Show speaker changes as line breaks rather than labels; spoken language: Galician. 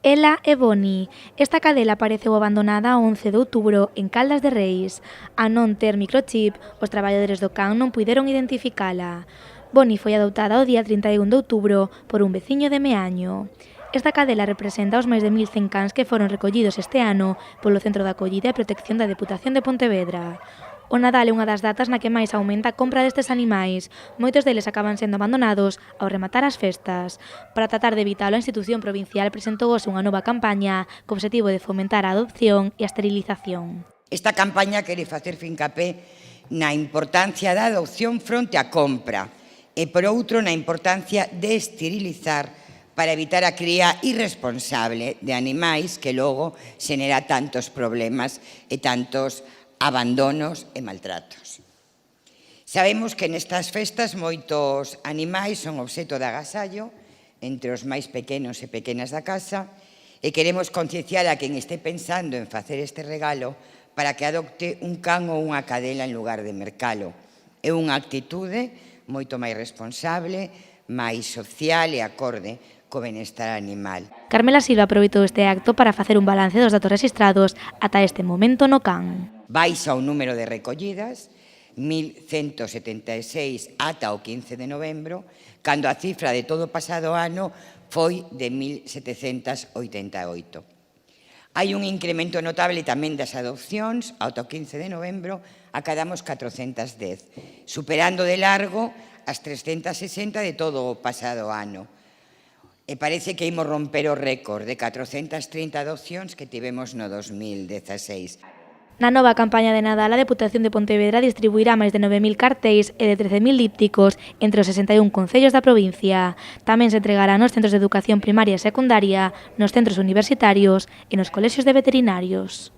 Ela e Boni. Esta cadela apareceu abandonada o 11 de outubro en Caldas de Reis. A non ter microchip, os traballadores do can non puideron identificala. Boni foi adoptada o día 31 de outubro por un veciño de Meaño. Esta cadela representa os máis de 1100 cans que foron recollidos este ano polo Centro de Acollida e Protección da Deputación de Pontevedra. O Nadal é unha das datas na que máis aumenta a compra destes animais. Moitos deles acaban sendo abandonados ao rematar as festas. Para tratar de evitalo, a institución provincial presentou hoxe unha nova campaña co obxectivo de fomentar a adopción e a esterilización.
Esta campaña quere facer fincapé na importancia da adopción fronte á compra e, por outro, na importancia de esterilizar para evitar a cría irresponsable de animais que logo xenera tantos problemas e tantos abandonos e maltratos. Sabemos que nestas festas moitos animais son obxecto de agasallo entre os máis pequenos e pequenas da casa e queremos concienciar a quen este pensando en facer este regalo para que adopte un can ou unha cadela en lugar de mercalo. É unha actitude moito máis responsable, máis social e acorde co benestar animal.
Carmela Silva aproveitou este acto para facer un balance dos datos rexistrados ata este momento no can.
Baixa o número de recollidas, 1.176 ata o 15 de novembro, cando a cifra de todo o pasado ano foi de 1.788. Hai un incremento notable tamén das adopcións, ata o 15 de novembro acadamos 410, superando de largo as 360 de todo o pasado ano. E parece que imos romper o récord de 430 adopcións que tivemos no 2016.
Na nova campaña de Nadal, a Deputación de Pontevedra distribuirá máis de 9.000 cartéis e de 13.000 dípticos entre os 61 concellos da provincia. Tamén se entregará nos centros de educación primaria e secundaria, nos centros universitarios e nos colexios de veterinarios.